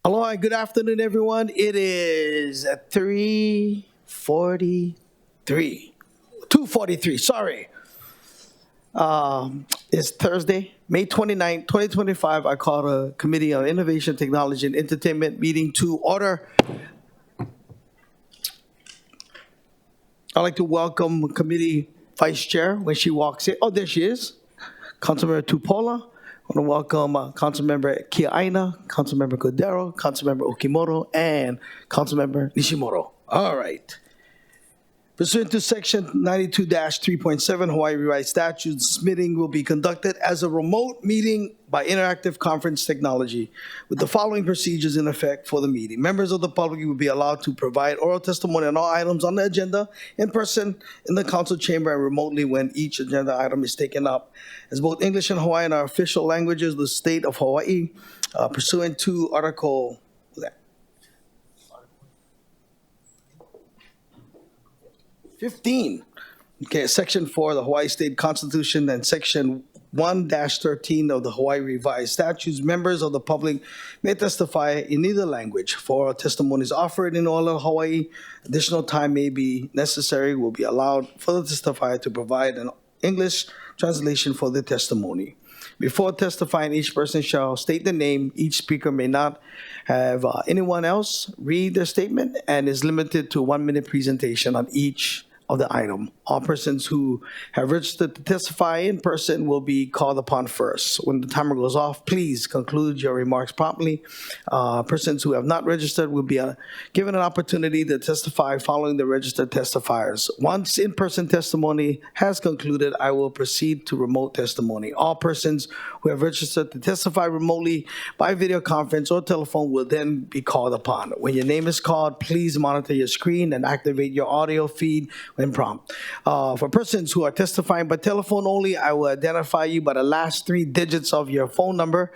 Hello and good afternoon, everyone. It is at 3:43, 2:43. Sorry. It's Thursday, May 29th, 2025. I call the Committee on Innovation, Technology, and Entertainment meeting to order. I'd like to welcome Committee Vice Chair when she walks in. Oh, there she is. Councilmember Tupola. I want to welcome Councilmember Kiaina, Councilmember Cordero, Councilmember Okimoto, and Councilmember Nishimoto. All right. Pursuant to Section 92-3.7 Hawaii Revised Statutes, this meeting will be conducted as a remote meeting by interactive conference technology with the following procedures in effect for the meeting. Members of the public will be allowed to provide oral testimony on all items on the agenda in person in the council chamber and remotely when each agenda item is taken up, as both English and Hawaiian are official languages of the state of Hawaii, pursuant to Article 15. Okay, Section 4 of the Hawaii State Constitution and Section 1-13 of the Hawaii Revised Statutes. Members of the public may testify in either language. For testimonies offered in all of Hawaii, additional time may be necessary, will be allowed for the testifier to provide an English translation for the testimony. Before testifying, each person shall state the name. Each speaker may not have anyone else read their statement and is limited to a 1-minute presentation on each of the item. All persons who have registered to testify in person will be called upon first. When the timer goes off, please conclude your remarks promptly. Persons who have not registered will be given an opportunity to testify following the registered testifiers. Once in-person testimony has concluded, I will proceed to remote testimony. All persons who have registered to testify remotely by video conference or telephone will then be called upon. When your name is called, please monitor your screen and activate your audio feed when prompted. For persons who are testifying by telephone only, I will identify you by the last 3 digits of your phone number.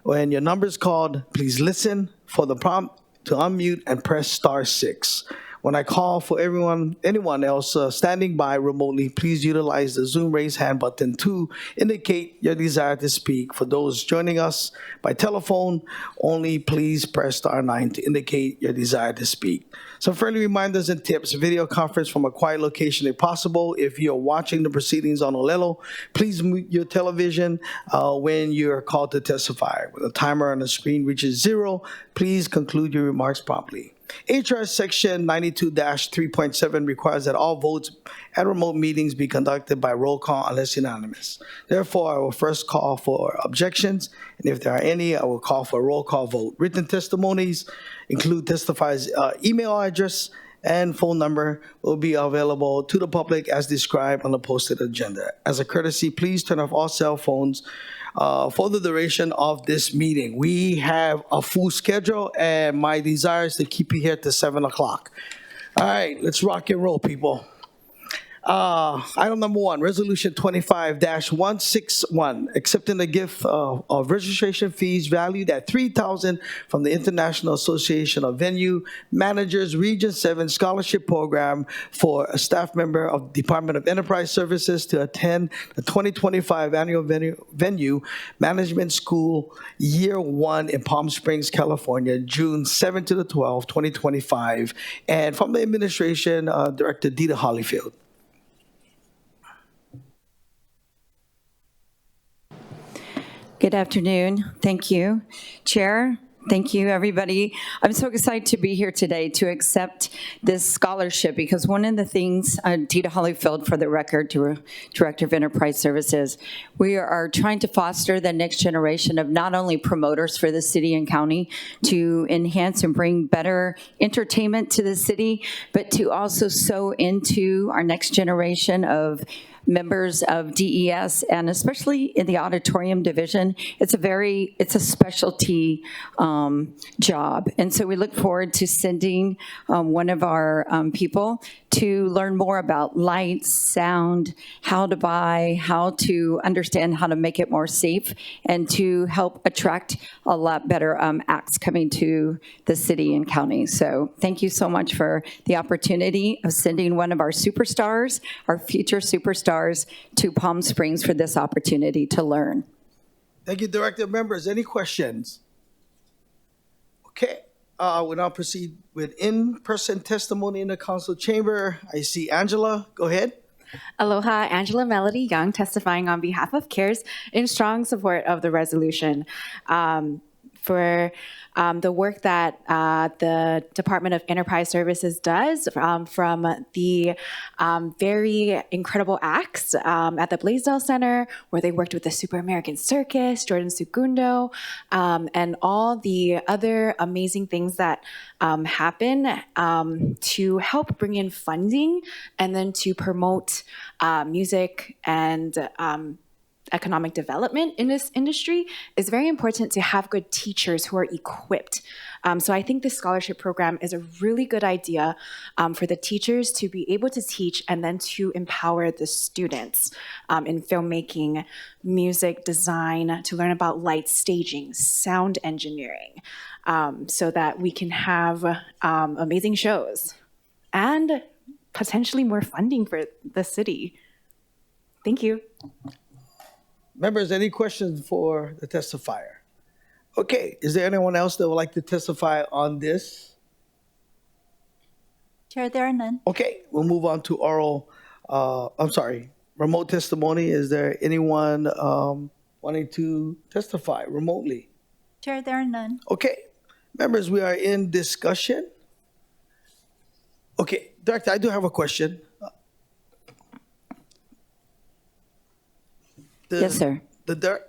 When your number is called, please listen for the prompt to unmute and press *6. When I call for anyone else standing by remotely, please utilize the Zoom raise hand button to indicate your desire to speak. For those joining us by telephone only, please press *9 to indicate your desire to speak. Some friendly reminders and tips: video conference from a quiet location if possible. If you're watching the proceedings on Olelo, please mute your television when you're called to testify. When the timer on the screen reaches 0, please conclude your remarks promptly. HR Section 92-3.7 requires that all votes at remote meetings be conducted by roll call unless unanimous. Therefore, I will first call for objections, and if there are any, I will call for a roll call vote. Written testimonies include testifier's email address and phone number will be available to the public as described on the posted agenda. As a courtesy, please turn off all cell phones for the duration of this meeting. We have a full schedule, and my desire is to keep you here till 7 o'clock. All right, let's rock and roll, people. Item number 1, Resolution 25-161, accepting the gift of registration fees valued at $3,000 from the International Association of Venue Managers Region 7 Scholarship Program for a staff member of the Department of Enterprise Services to attend the 2025 Annual Venue Management School Year 1 in Palm Springs, California, June 7 to the 12th, 2025. And from the administration, Director Dita Hollyfield. Good afternoon. Thank you, Chair. Thank you, everybody. I'm so excited to be here today to accept this scholarship because one of the things, Dita Hollyfield for the record, Director of Enterprise Services, we are trying to foster the next generation of not only promoters for the city and county to enhance and bring better entertainment to the city, but to also sow into our next generation of members of DES, and especially in the auditorium division, it's a specialty job. And so we look forward to sending one of our people to learn more about lights, sound, how to buy, how to understand how to make it more safe, and to help attract a lot better acts coming to the city and county. So thank you so much for the opportunity of sending one of our superstars, our future superstars, to Palm Springs for this opportunity to learn. Thank you, Director. Members, any questions? Okay, we'll now proceed with in-person testimony in the council chamber. I see Angela. Go ahead. Aloha, Angela Melody Young, testifying on behalf of CARES in strong support of the resolution. For the work that the Department of Enterprise Services does from the very incredible acts at the Blaisdell Center, where they worked with the Super American Circus, Jordan Segundo, and all the other amazing things that happen to help bring in funding and then to promote music and economic development in this industry. Is very important to have good teachers who are equipped. So I think this scholarship program is a really good idea for the teachers to be able to teach and then to empower the students in filmmaking, music design, to learn about light staging, sound engineering, so that we can have amazing shows and potentially more funding for the city. Thank you. Members, any questions for the testifier? Okay, is there anyone else that would like to testify on this? Chair, there are none. Okay, we'll move on to remote testimony. Is there anyone wanting to testify remotely? Chair, there are none. Okay, members, we are in discussion. Okay, Director, I do have a question. Yes, sir. The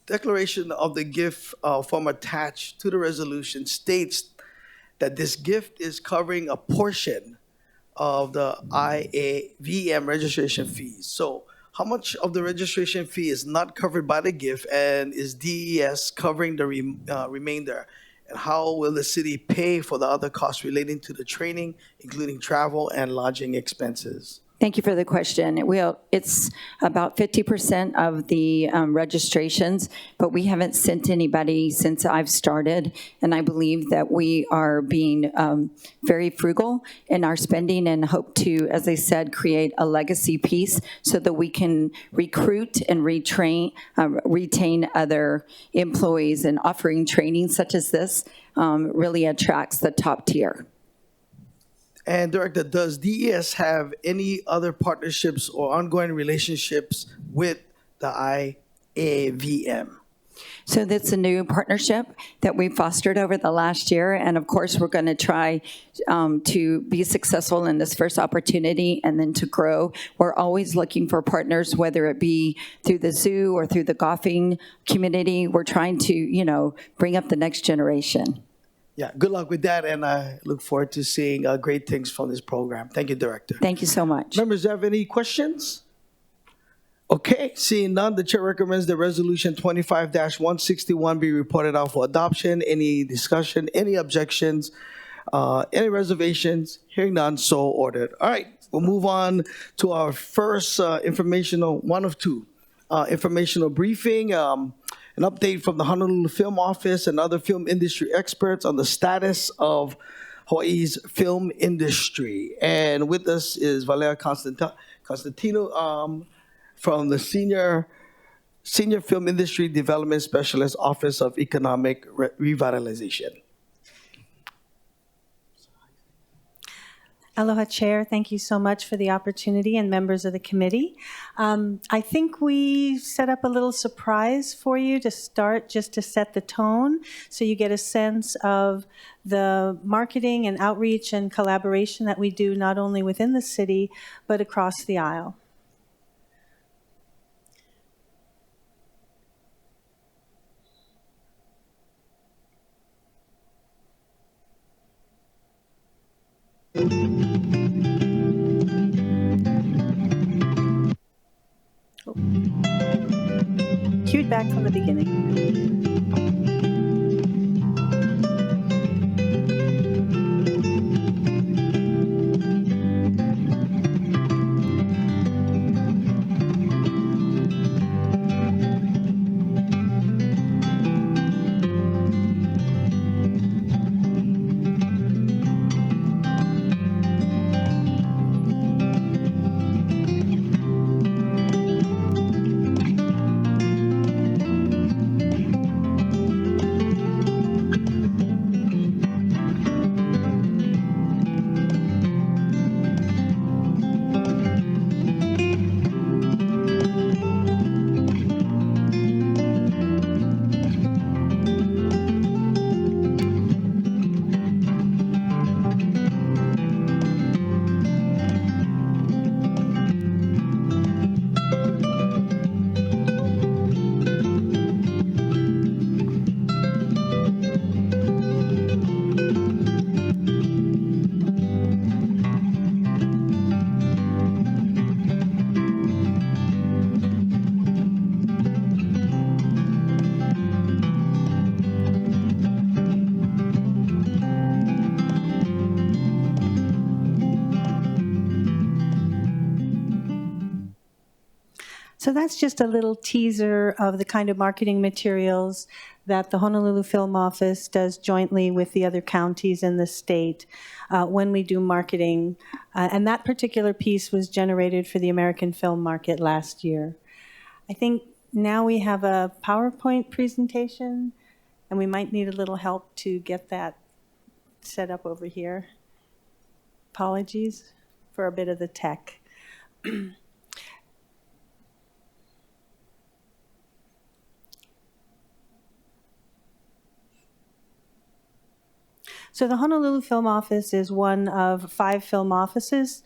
declaration of the gift form attached to the resolution states that this gift is covering a portion of the IAVM registration fees. So how much of the registration fee is not covered by the gift, and is DES covering the remainder? And how will the city pay for the other costs relating to the training, including travel and lodging expenses? Thank you for the question. It's about 50% of the registrations, but we haven't sent anybody since I've started, and I believe that we are being very frugal in our spending and hope to, as I said, create a legacy piece so that we can recruit and retain other employees, and offering training such as this really attracts the top tier. And Director, does DES have any other partnerships or ongoing relationships with the IAVM? So that's a new partnership that we fostered over the last year. And of course, we're going to try to be successful in this first opportunity and then to grow. We're always looking for partners, whether it be through the zoo or through the golfing community. We're trying to, bring up the next generation. Yeah, good luck with that, and I look forward to seeing great things from this program. Thank you, Director. Thank you so much. Members, do you have any questions? Okay, seeing none, the chair recommends that Resolution 25-161 be reported out for adoption. Any discussion, any objections, any reservations? Hearing none, so ordered. All right, we'll move on to our first informational briefing. An update from the Honolulu Film Office and other film industry experts on the status of Hawaii's film industry. And with us is Valeria Constantino from the Senior Film Industry Development Specialist, Office of Economic Revitalization. Aloha, Chair. Thank you so much for the opportunity, and members of the committee. I think we set up a little surprise for you to start, just to set the tone, so you get a sense of the marketing and outreach and collaboration that we do not only within the city, but across the aisle. Cued back from the beginning. So that's just a little teaser of the kind of marketing materials that the Honolulu Film Office does jointly with the other counties in the state when we do marketing. And that particular piece was generated for the American film market last year. I think now we have a PowerPoint presentation, and we might need a little help to get that set up over here. Apologies for a bit of the tech. So the Honolulu Film Office is one of 5 film offices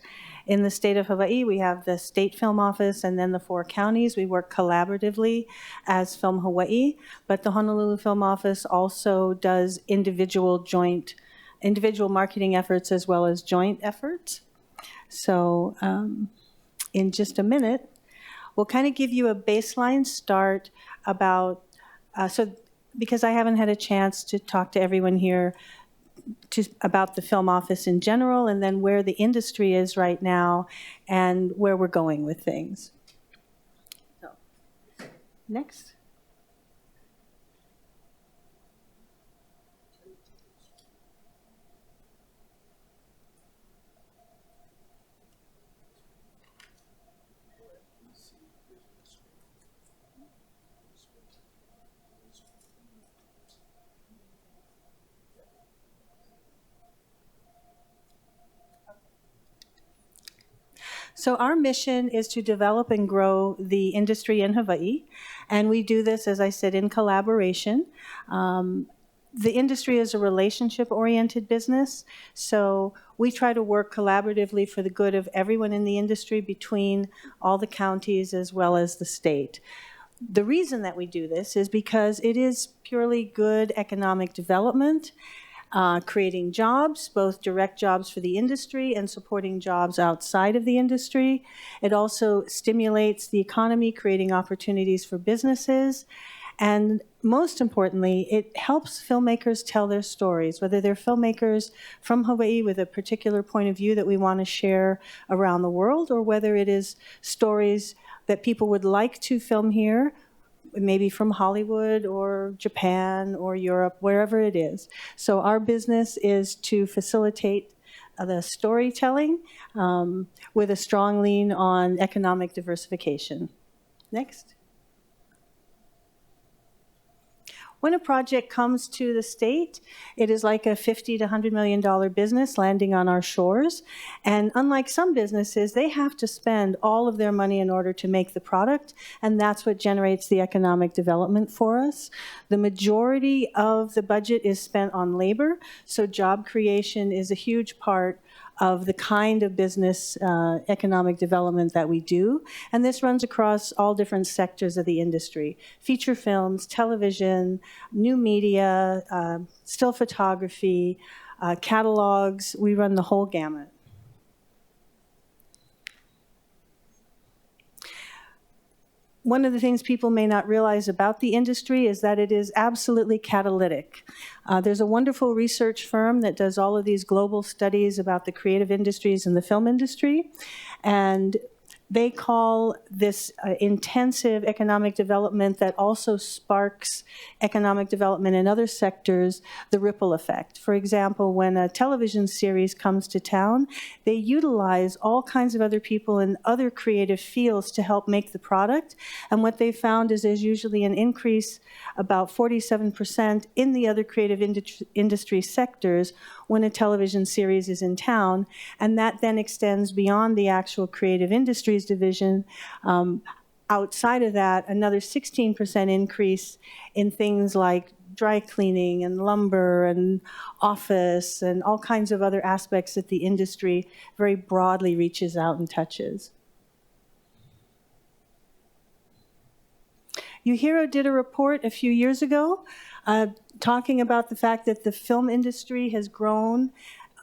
in the state of Hawaii. We have the state film office and then the 4 counties. We work collaboratively as Film Hawaii, but the Honolulu Film Office also does individual marketing efforts as well as joint efforts. So in just a minute, we'll kind of give you a baseline start about, because I haven't had a chance to talk to everyone here about the film office in general, and then where the industry is right now and where we're going with things. So, next. So our mission is to develop and grow the industry in Hawaii, and we do this, as I said, in collaboration. The industry is a relationship-oriented business, so we try to work collaboratively for the good of everyone in the industry between all the counties as well as the state. The reason that we do this is because it is purely good economic development, creating jobs, both direct jobs for the industry and supporting jobs outside of the industry. It also stimulates the economy, creating opportunities for businesses. And most importantly, it helps filmmakers tell their stories, whether they're filmmakers from Hawaii with a particular point of view that we want to share around the world, or whether it is stories that people would like to film here, maybe from Hollywood or Japan or Europe, wherever it is. So our business is to facilitate the storytelling with a strong lean on economic diversification. Next. When a project comes to the state, it is like a $50 to $100 million business landing on our shores. And unlike some businesses, they have to spend all of their money in order to make the product, and that's what generates the economic development for us. The majority of the budget is spent on labor, so job creation is a huge part of the kind of business economic development that we do. And this runs across all different sectors of the industry: feature films, television, new media, still photography, catalogs. We run the whole gamut. One of the things people may not realize about the industry is that it is absolutely catalytic. There's a wonderful research firm that does all of these global studies about the creative industries and the film industry, and they call this intensive economic development that also sparks economic development in other sectors, the ripple effect. For example, when a television series comes to town, they utilize all kinds of other people in other creative fields to help make the product. And what they found is there's usually an increase about 47% in the other creative industry sectors when a television series is in town, and that then extends beyond the actual creative industries division. Outside of that, another 16% increase in things like dry cleaning and lumber and office and all kinds of other aspects that the industry very broadly reaches out and touches. UHERO did a report a few years ago talking about the fact that the film industry has grown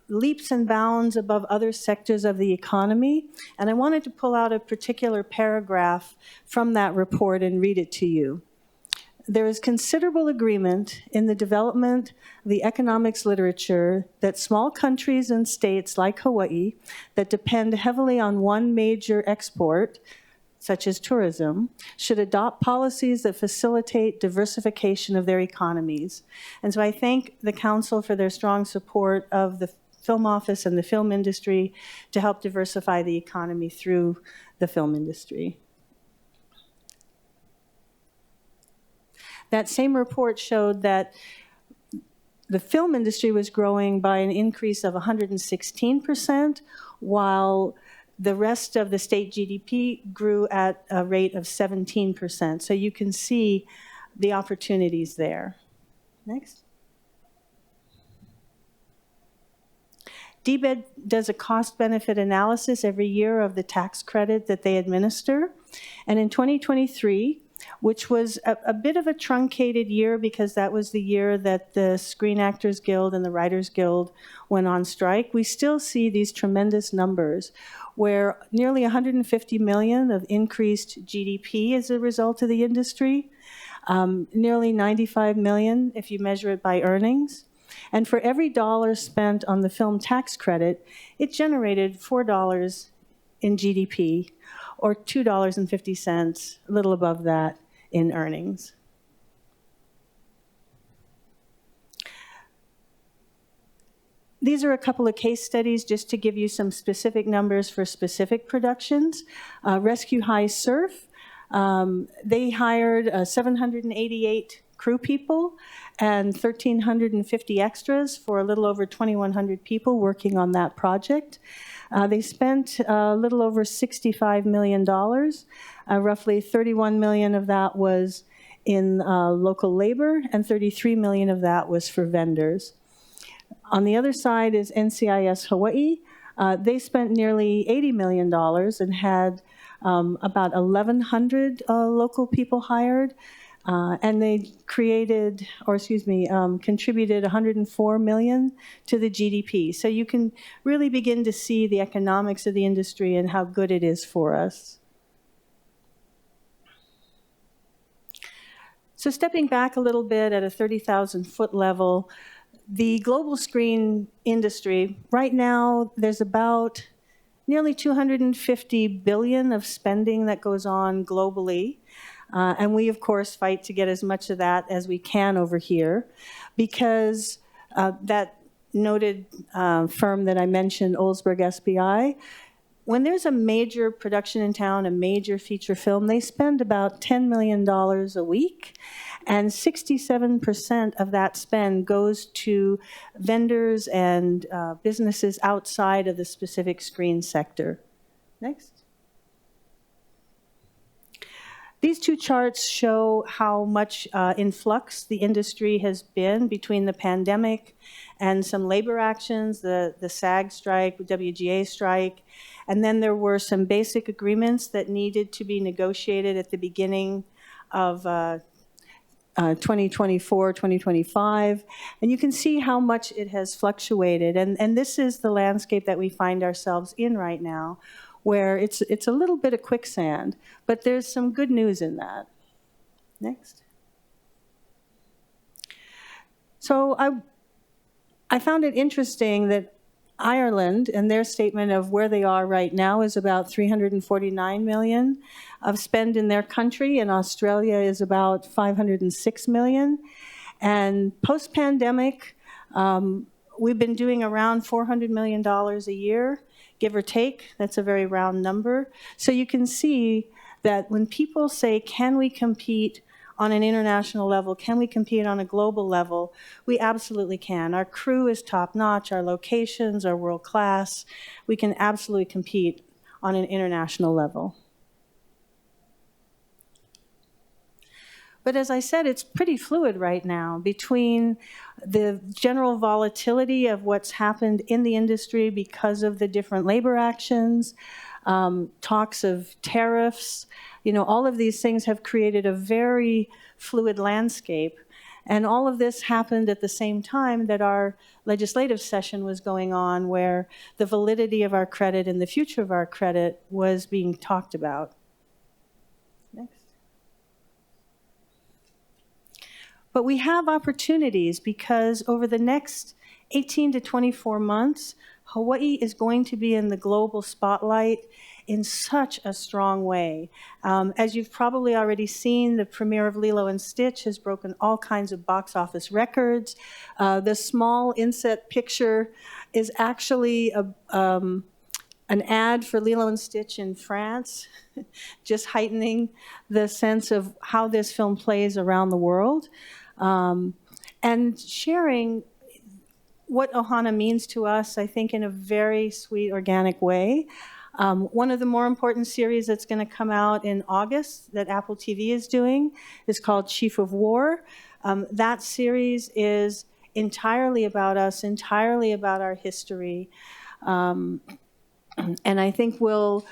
leaps and bounds above other sectors of the economy. And I wanted to pull out a particular paragraph from that report and read it to you. There is considerable agreement in the development of the economics literature that small countries and states like Hawaii that depend heavily on one major export, such as tourism, should adopt policies that facilitate diversification of their economies. And so I thank the Council for their strong support of the Film Office and the film industry to help diversify the economy through the film industry. That same report showed that the film industry was growing by an increase of 116%, while the rest of the state GDP grew at a rate of 17%. So you can see the opportunities there. Next. DBED does a cost-benefit analysis every year of the tax credit that they administer. And in 2023, which was a bit of a truncated year because that was the year that the Screen Actors Guild and the Writers Guild went on strike, we still see these tremendous numbers where nearly 150 million of increased GDP as a result of the industry, nearly 95 million if you measure it by earnings. And for every dollar spent on the film tax credit, it generated $4 in GDP, or $2.50, a little above that, in earnings. These are a couple of case studies just to give you some specific numbers for specific productions. Rescue High Surf, they hired 788 crew people and 1,350 extras for a little over 2,100 people working on that project. They spent a little over $65 million. Roughly $31 million of that was in local labor, and $33 million of that was for vendors. On the other side is NCIS Hawaii. They spent nearly $80 million and had about 1,100 local people hired. And they contributed $104 million to the GDP. So you can really begin to see the economics of the industry and how good it is for us. So stepping back a little bit at a 30,000-foot level, the global screen industry, right now there's about nearly 250 billion of spending that goes on globally. And we, of course, fight to get as much of that as we can over here because that noted firm that I mentioned, Olsberg SBI, when there's a major production in town, a major feature film, they spend about $10 million a week, and 67% of that spend goes to vendors and businesses outside of the specific screen sector. Next. These two charts show how much in flux the industry has been between the pandemic and some labor actions, the SAG strike, WGA strike, and then there were some basic agreements that needed to be negotiated at the beginning of 2024, 2025, and you can see how much it has fluctuated. And this is the landscape that we find ourselves in right now, where it's a little bit of quicksand, but there's some good news in that. Next. So I found it interesting that Ireland and their statement of where they are right now is about 349 million of spend in their country, and Australia is about 506 million. And post-pandemic, we've been doing around $400 million a year, give or take. That's a very round number. So you can see that when people say, can we compete on an international level? Can we compete on a global level? We absolutely can. Our crew is top-notch. Our locations are world-class. We can absolutely compete on an international level. But as I said, it's pretty fluid right now between the general volatility of what's happened in the industry because of the different labor actions, talks of tariffs. You know, all of these things have created a very fluid landscape. And all of this happened at the same time that our legislative session was going on, where the validity of our credit and the future of our credit was being talked about. Next. But we have opportunities because over the next 18 to 24 months, Hawaii is going to be in the global spotlight in such a strong way. As you've probably already seen, the premiere of Lilo and Stitch has broken all kinds of box office records. The small inset picture is actually an ad for Lilo and Stitch in France, just heightening the sense of how this film plays around the world, and sharing what Ohana means to us, I think, in a very sweet, organic way. One of the more important series that's going to come out in August that Apple TV is doing is called Chief of War. That series is entirely about us, entirely about our history. And I think we'll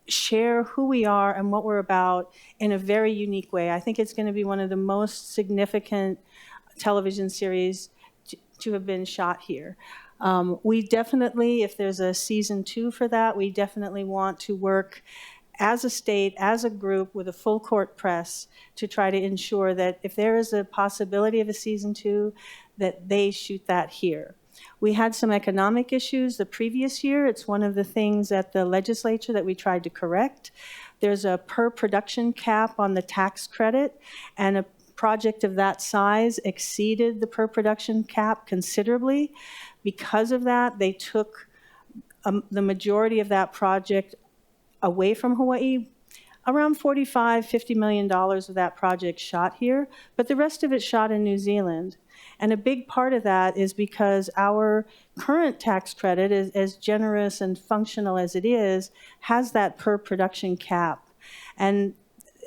share who we are and what we're about in a very unique way. I think it's going to be one of the most significant television series to have been shot here. We definitely, if there's a season 2 for that, we definitely want to work as a state, as a group, with a full court press to try to ensure that if there is a possibility of a season 2, that they shoot that here. We had some economic issues the previous year. It's one of the things at the legislature that we tried to correct. There's a per production cap on the tax credit, and a project of that size exceeded the per production cap considerably. Because of that, they took the majority of that project away from Hawaii. Around $45–50 million of that project shot here, but the rest of it shot in New Zealand. And a big part of that is because our current tax credit, as generous and functional as it is, has that per production cap. And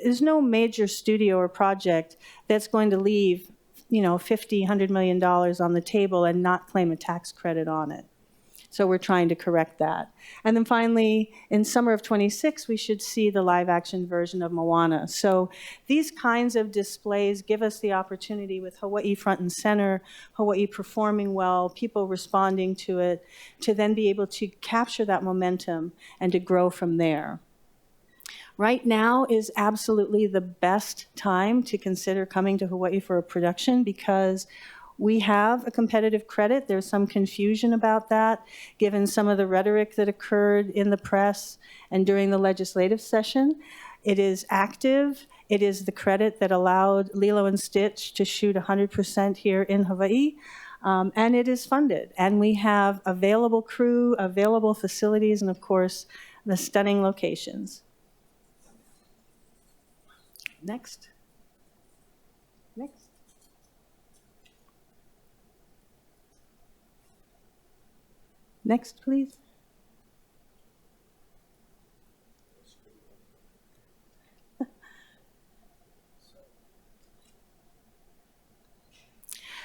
there's no major studio or project that's going to leave, $50–100 million on the table and not claim a tax credit on it. So we're trying to correct that. And then finally, in summer of '26, we should see the live action version of Moana. So these kinds of displays give us the opportunity, with Hawaii front and center, Hawaii performing well, people responding to it, to then be able to capture that momentum and to grow from there. Right now is absolutely the best time to consider coming to Hawaii for a production, because we have a competitive credit. There's some confusion about that, given some of the rhetoric that occurred in the press and during the legislative session. It is active. It is the credit that allowed Lilo and Stitch to shoot 100% here in Hawaii. And it is funded. And we have available crew, available facilities, and of course, the stunning locations. Next. Next. Next, please.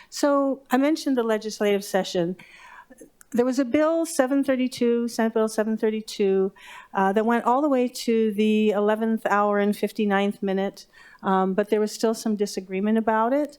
So I mentioned the legislative session. There was a bill 732, Senate Bill 732, that went all the way to the 11th hour and 59th minute, but there was still some disagreement about it.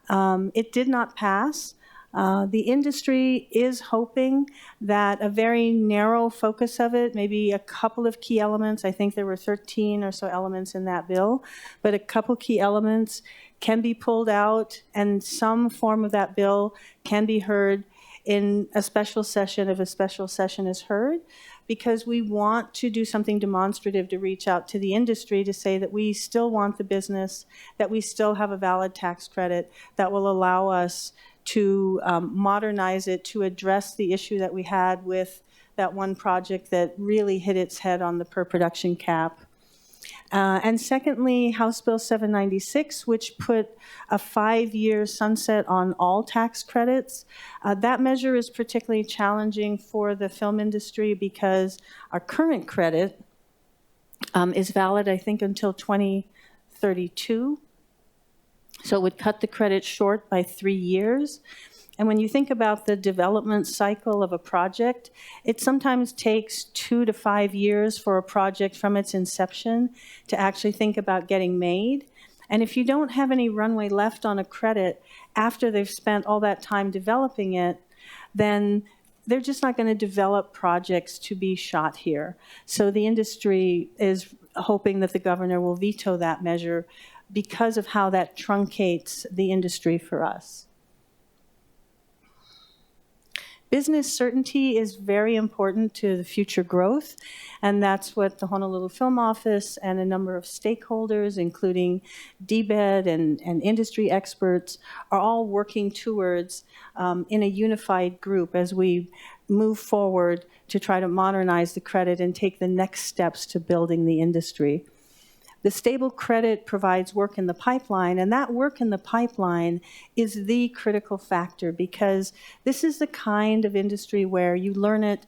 It did not pass. The industry is hoping that a very narrow focus of it, maybe a couple of key elements, I think there were 13 or so elements in that bill, but a couple key elements can be pulled out, and some form of that bill can be heard in a special session if a special session is heard, because we want to do something demonstrative to reach out to the industry to say that we still want the business, that we still have a valid tax credit that will allow us to modernize it, to address the issue that we had with that one project that really hit its head on the per production cap. And secondly, House Bill 796, which put a 5-year sunset on all tax credits. That measure is particularly challenging for the film industry because our current credit is valid, I think, until 2032. So it would cut the credit short by 3 years. And when you think about the development cycle of a project, it sometimes takes 2 to 5 years for a project from its inception to actually think about getting made. And if you don't have any runway left on a credit after they've spent all that time developing it, then they're just not going to develop projects to be shot here. So the industry is hoping that the governor will veto that measure because of how that truncates the industry for us. Business certainty is very important to the future growth, and that's what the Honolulu Film Office and a number of stakeholders, including DBED and industry experts, are all working towards in a unified group as we move forward to try to modernize the credit and take the next steps to building the industry. The stable credit provides work in the pipeline, and that work in the pipeline is the critical factor because this is the kind of industry where you learn it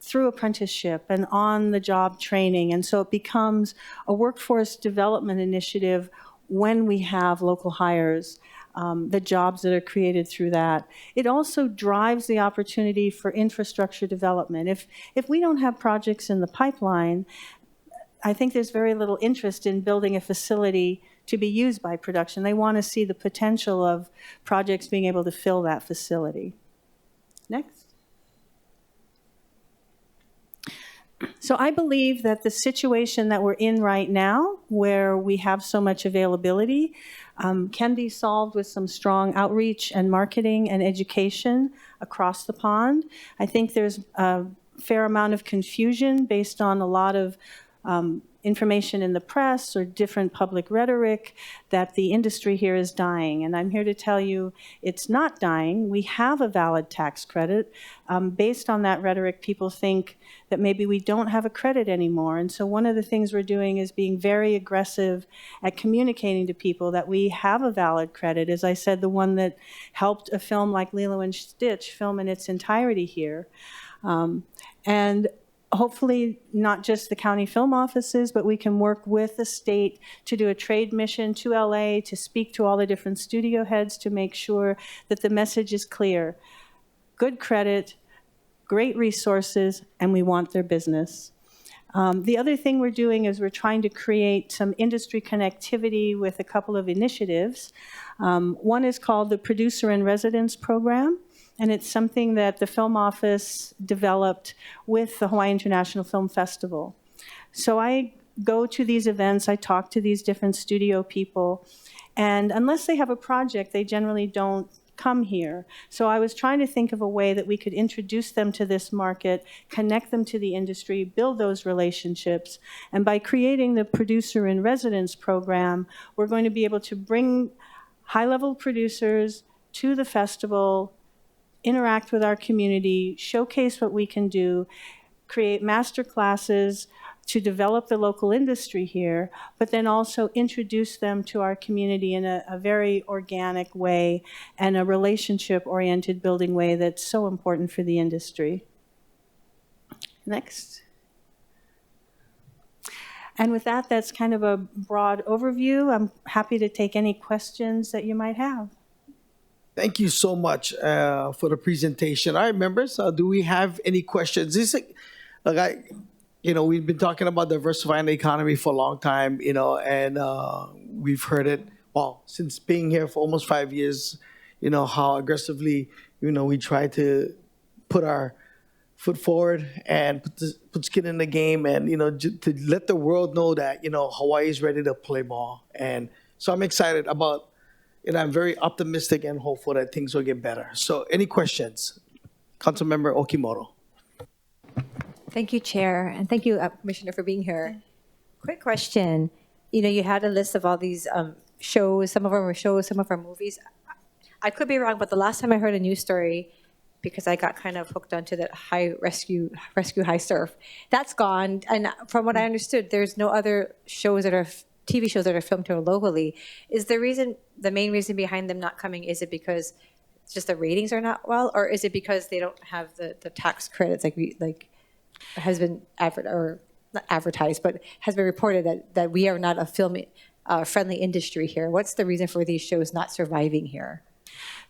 through apprenticeship and on-the-job training, and so it becomes a workforce development initiative when we have local hires, the jobs that are created through that. It also drives the opportunity for infrastructure development. If we don't have projects in the pipeline, I think there's very little interest in building a facility to be used by production. They want to see the potential of projects being able to fill that facility. Next. So I believe that the situation that we're in right now, where we have so much availability, can be solved with some strong outreach and marketing and education across the pond. I think there's a fair amount of confusion based on a lot of information in the press or different public rhetoric that the industry here is dying. And I'm here to tell you it's not dying. We have a valid tax credit. Based on that rhetoric, people think that maybe we don't have a credit anymore. And so one of the things we're doing is being very aggressive at communicating to people that we have a valid credit. As I said, the one that helped a film like Lilo and Stitch film in its entirety here. And hopefully not just the county film offices, but we can work with the state to do a trade mission to LA, to speak to all the different studio heads to make sure that the message is clear. Good credit, great resources, and we want their business. The other thing we're doing is we're trying to create some industry connectivity with a couple of initiatives. One is called the Producer in Residence Program. And it's something that the Film Office developed with the Hawaii International Film Festival. So I go to these events, I talk to these different studio people, and unless they have a project, they generally don't come here. So I was trying to think of a way that we could introduce them to this market, connect them to the industry, build those relationships. And by creating the Producer in Residence program, we're going to be able to bring high-level producers to the festival, interact with our community, showcase what we can do, create master classes to develop the local industry here, but then also introduce them to our community in a very organic way and a relationship-oriented building way that's so important for the industry. Next. And with that, that's kind of a broad overview. I'm happy to take any questions that you might have. Thank you so much for the presentation. All right, members, do we have any questions? We've been talking about diversifying the economy for a long time, and we've heard it, since being here for almost 5 years, how aggressively, we try to put our foot forward and put skin in the game and, to let the world know that, Hawaii is ready to play ball. And so I'm excited about, and I'm very optimistic and hopeful that things will get better. So any questions? Councilmember Okimoto. Thank you, Chair, and thank you, Commissioner, for being here. Quick question. You had a list of all these shows. Some of them were shows, some of them are movies. I could be wrong, but the last time I heard a news story, because I got kind of hooked onto that high rescue high surf, that's gone. And from what I understood, there's no other shows that are TV shows that are filmed here locally. Is the main reason behind them not coming, is it because just the ratings are not well, or is it because they don't have the tax credits like has been not advertised, but has been reported that we are not a film friendly industry here? What's the reason for these shows not surviving here?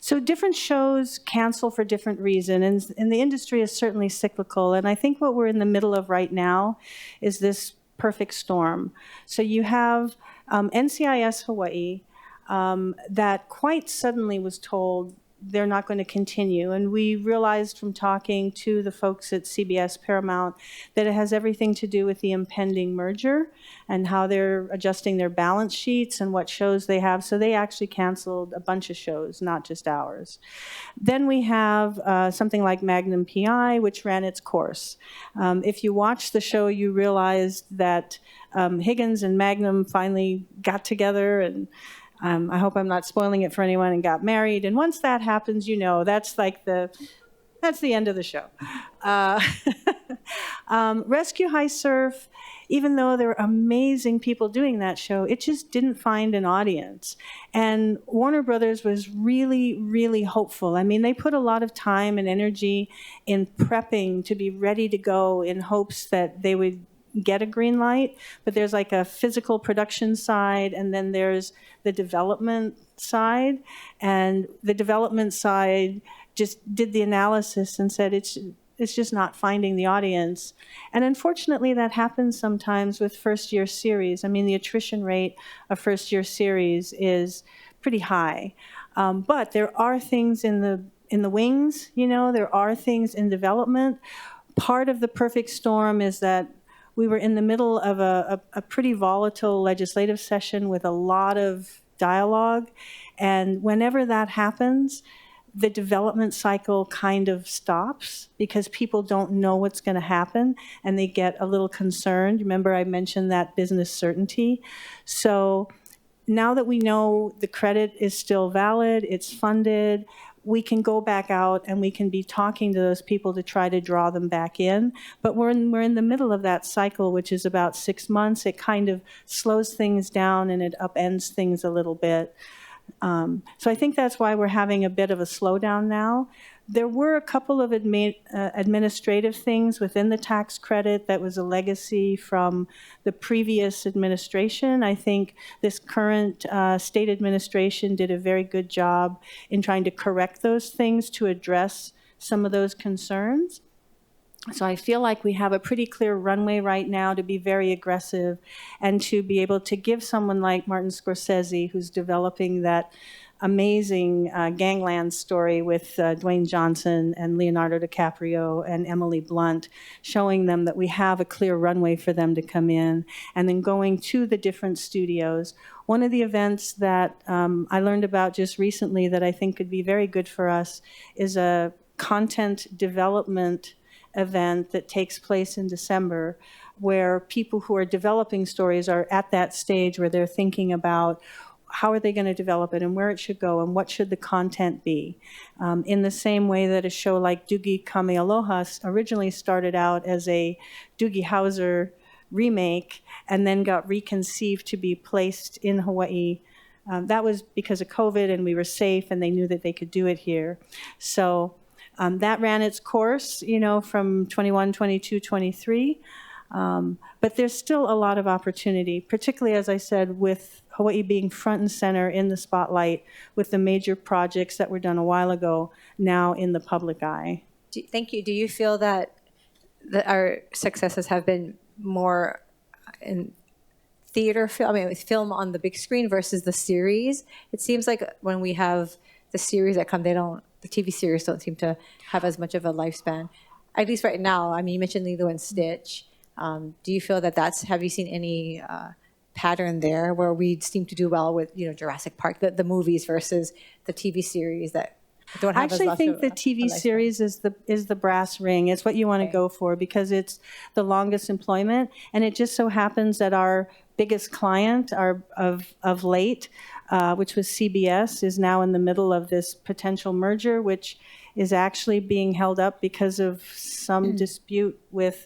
So different shows cancel for different reasons, and the industry is certainly cyclical. And I think what we're in the middle of right now is this perfect storm. So you have NCIS Hawaii that quite suddenly was told they're not going to continue. And we realized from talking to the folks at CBS Paramount that it has everything to do with the impending merger and how they're adjusting their balance sheets and what shows they have. So they actually canceled a bunch of shows, not just ours. Then we have something like Magnum PI, which ran its course. If you watch the show, you realize that Higgins and Magnum finally got together, and I hope I'm not spoiling it for anyone, and got married. And once that happens, you know, that's the end of the show. Rescue High Surf, even though there were amazing people doing that show, it just didn't find an audience. And Warner Brothers was really, really hopeful. I mean, they put a lot of time and energy in prepping to be ready to go in hopes that they would get a green light, but there's like a physical production side, and then there's the development side. And the development side just did the analysis and said it's just not finding the audience. And unfortunately, that happens sometimes with first-year series. I mean, the attrition rate of first-year series is pretty high. But there are things in the wings, you know, there are things in development. Part of the perfect storm is that we were in the middle of a pretty volatile legislative session with a lot of dialogue. And whenever that happens, the development cycle kind of stops because people don't know what's going to happen and they get a little concerned. Remember, I mentioned that business certainty. So now that we know the credit is still valid, it's funded, we can go back out and we can be talking to those people to try to draw them back in. But we're in the middle of that cycle, which is about 6 months. It kind of slows things down and it upends things a little bit. So I think that's why we're having a bit of a slowdown now. There were a couple of administrative things within the tax credit that was a legacy from the previous administration. I think this current state administration did a very good job in trying to correct those things to address some of those concerns. So I feel like we have a pretty clear runway right now to be very aggressive and to be able to give someone like Martin Scorsese, who's developing that amazing gangland story with Dwayne Johnson and Leonardo DiCaprio and Emily Blunt, showing them that we have a clear runway for them to come in, and then going to the different studios. One of the events that I learned about just recently that I think could be very good for us is a content development event that takes place in December, where people who are developing stories are at that stage where they're thinking about how are they going to develop it and where it should go and what should the content be. In the same way that a show like Doogie Kamealoha originally started out as a Doogie Howser remake and then got reconceived to be placed in Hawaii. That was because of COVID and we were safe and they knew that they could do it here. So that ran its course, you know, from 21, 22, 23. But there's still a lot of opportunity, particularly, as I said, with Hawaii being front and center in the spotlight with the major projects that were done a while ago now in the public eye. Thank you. Do you feel that our successes have been more in theater film, with film on the big screen versus the series? It seems like when we have the series that come, the TV series don't seem to have as much of a lifespan, at least right now. I mean, you mentioned Lilo and Stitch. Do you feel that have you seen any pattern there where we seem to do well with, Jurassic Park, the movies versus the TV series that don't have I actually as think the TV series is the brass ring. It's what you want to go for because it's the longest employment, and it just so happens that our biggest client of late, which was CBS, is now in the middle of this potential merger, which is actually being held up because of some dispute with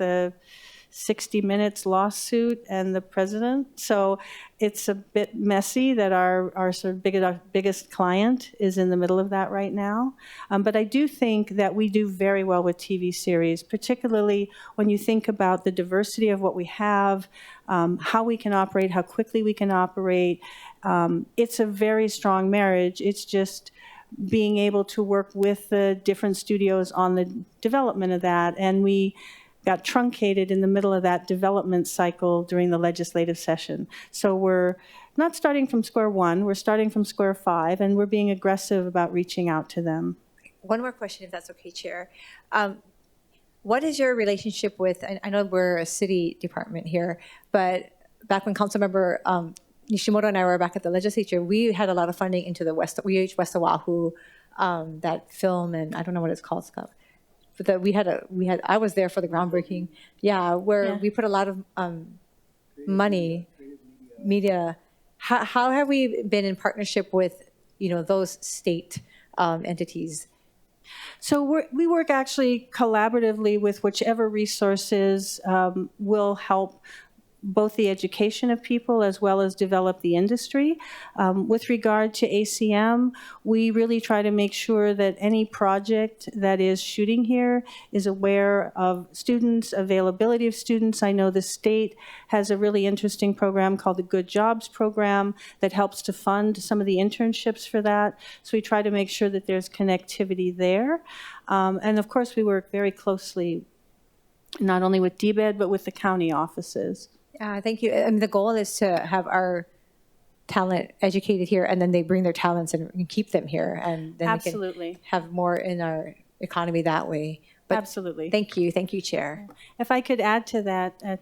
60 Minutes lawsuit and the president. So it's a bit messy that our sort of biggest client is in the middle of that right now. But I do think that we do very well with TV series, particularly when you think about the diversity of what we have, how we can operate, how quickly we can operate. It's a very strong marriage. It's just being able to work with the different studios on the development of that. And we got truncated in the middle of that development cycle during the legislative session. So we're not starting from square one, we're starting from square five, and we're being aggressive about reaching out to them. One more question, if that's okay, Chair. What is your relationship with, I know we're a city department here, but back when Councilmember Nishimoto and I were back at the legislature, we had a lot of funding into the West Oahu, that film, and I don't know what it's called, Scott. But I was there for the groundbreaking. Yeah, where we put a lot of money, media. How have we been in partnership with, those state entities? So we work actually collaboratively with whichever resources will help both the education of people as well as develop the industry. With regard to ACM, we really try to make sure that any project that is shooting here is aware of students, availability of students. I know the state has a really interesting program called the Good Jobs Program that helps to fund some of the internships for that. So we try to make sure that there's connectivity there. And of course, we work very closely not only with DBED, but with the county offices. Thank you. I mean, the goal is to have our talent educated here, and then they bring their talents and keep them here, and then Absolutely. we can have more in our economy that way. But Absolutely. Thank you, Chair. If I could add to that,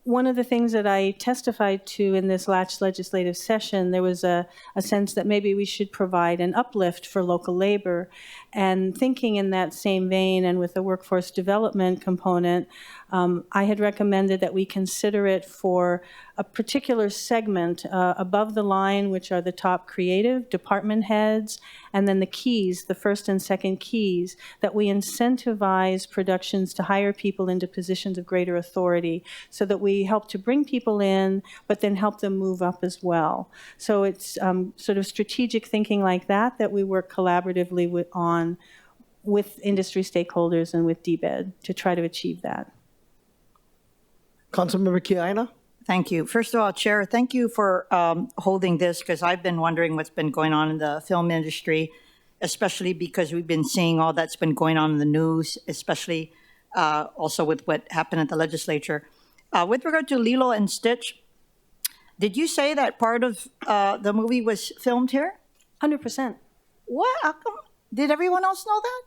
one of the things that I testified to in this last legislative session, there was a sense that maybe we should provide an uplift for local labor. And thinking in that same vein and with the workforce development component, I had recommended that we consider it for a particular segment above the line, which are the top creative department heads, and then the keys, the first and second keys, that we incentivize productions to hire people into positions of greater authority so that we help to bring people in, but then help them move up as well. So it's sort of strategic thinking like that that we work collaboratively with industry stakeholders and with DBED to try to achieve that. Councilmember Kiaina? Thank you. First of all, Chair, thank you for holding this, because I've been wondering what's been going on in the film industry, especially because we've been seeing all that's been going on in the news, especially also with what happened at the legislature. With regard to Lilo and Stitch, did you say that part of the movie was filmed here? 100%. What? How come? Did everyone else know that?